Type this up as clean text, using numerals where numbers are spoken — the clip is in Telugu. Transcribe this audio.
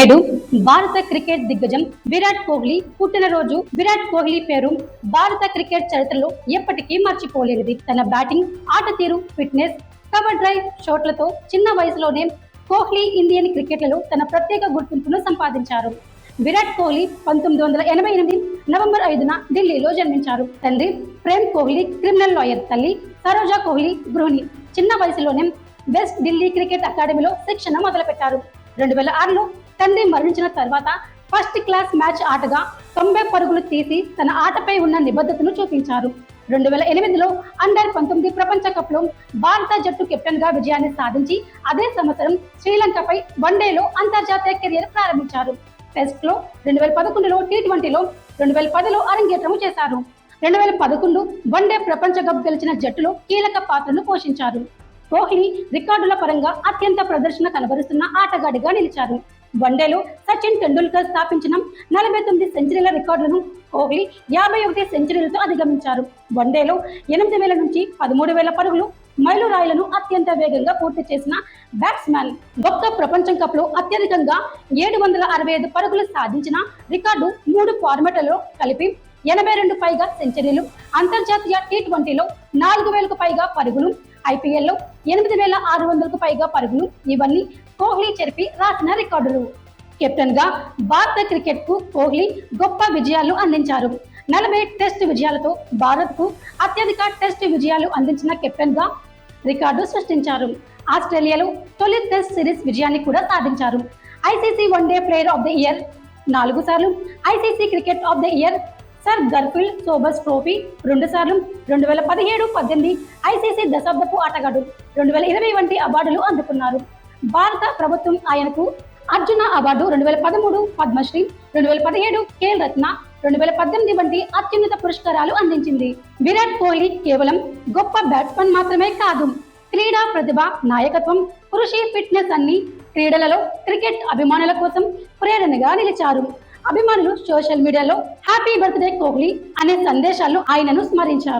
నేడు భారత క్రికెట్ దిగ్గజం విరాట్ కోహ్లీ పుట్టినరోజు. విరాట్ కోహ్లీ పేరు భారత క్రికెట్ చరిత్రలో ఎప్పటికీ మర్చిపోలేనిది. తన బ్యాటింగ్, ఆట తీరు, ఫిట్నెస్, కవర్ డ్రైవ్ షాట్లతో చిన్న వయసులోనే కోహ్లీ ఇండియన్ క్రికెట్లలో తన ప్రత్యేక గుర్తింపును సంపాదించారు. విరాట్ కోహ్లీ 1988 నవంబర్ 5న ఢిల్లీలో జన్మించారు. తండ్రి ప్రేమ్ కోహ్లీ క్రిమినల్ లాయర్, తల్లి సరోజా కోహ్లీ గృహిణి. చిన్న వయసులోనే వెస్ట్ ఢిల్లీ క్రికెట్ అకాడమీలో శిక్షణ మొదలుపెట్టారు. 2006లో తండ్రి మరణించిన తర్వాత ఫస్ట్ క్లాస్ మ్యాచ్ ఆటగా 90 పరుగులు తీసి తన ఆటపై ఉన్న నిబద్ధతను చూపించారు. 2008లో అండర్-19 ప్రపంచ కప్లో భారత జట్టు కెప్టెన్ గా విజయాన్ని సాధించి అదే సంవత్సరం శ్రీలంకపై వన్డేలో అంతర్జాతీయ కెరీర్ ప్రారంభించారు. టెస్ట్లో 2011లో, టీ20లో 2010లో అరంగేట్రం చేశారు. 2011 వన్డే ప్రపంచ కప్ గెలిచిన జట్టులో కీలక పాత్రను పోషించారు. కోహ్లీ రికార్డుల పరంగా అత్యంత ప్రదర్శన కనబరుస్తున్న ఆటగాడిగా నిలిచారు. వన్డేలో సచిన్ టెండూల్కర్ స్థాపించిన 49 సెంచరీల రికార్డులను కోహ్లీ 51 సెంచరీలతో అధిగమించారు. వన్డేలో 8,000 నుంచి 13,000 పరుగులు మైలురాయిలను అత్యంత వేగంగా పూర్తి చేసిన బ్యాట్స్మెన్. ఒక్క ప్రపంచ కప్లో అత్యధికంగా 765 పరుగులు సాధించిన రికార్డు 3 ఫార్మాట్లలో కలిపి 82 పైగా సెంచరీలు, అంతర్జాతీయ టీ20లో 4,000కు పైగా పరుగులు, ఐపీఎల్లో 8,600కు పైగా పరుగులు, ఇవన్నీ కోహ్లీ చెరిపి రాసిన రికార్డులు. కెప్టెన్ గా భారత క్రికెట్ కు కోహ్లీ గొప్ప విజయాలు అందించారు. 40 టెస్ట్ విజయాలతో భారత్ కు అత్యధిక టెస్ట్ విజయాలు అందించిన కెప్టెన్ గా రికార్డు సృష్టించారు. ఆస్ట్రేలియాలో తొలి టెస్ట్ సిరీస్ విజయాన్ని కూడా సాధించారు. ICC one day player of the year 4 సార్లు, ICC cricket of the year sir Garfield Sobers trophy 2 సార్లు, 2017-18 ఐసీసీ దశాబ్దపు ఆటగాడు 2020 వంటి అవార్డులు అందుకున్నారు. భారత ప్రభుత్వం ఆయనకు అర్జున అవార్డు, 2013 పద్మశ్రీ, 2017 ఖేల్ రత్న, 2018 వంటి అత్యున్నత పురస్కారాలు అందించింది. విరాట్ కోహ్లీ కేవలం గొప్ప బ్యాట్స్మన్ మాత్రమే కాదు, క్రీడా ప్రతిభ, నాయకత్వం, కృషి, ఫిట్నెస్ అన్ని క్రీడలలో క్రికెట్ అభిమానుల కోసం ప్రేరణగా నిలిచారు. అభిమానులు సోషల్ మీడియాలో హ్యాపీ బర్త్డే కోహ్లీ అనే సందేశాలు ఆయనను స్మరించారు.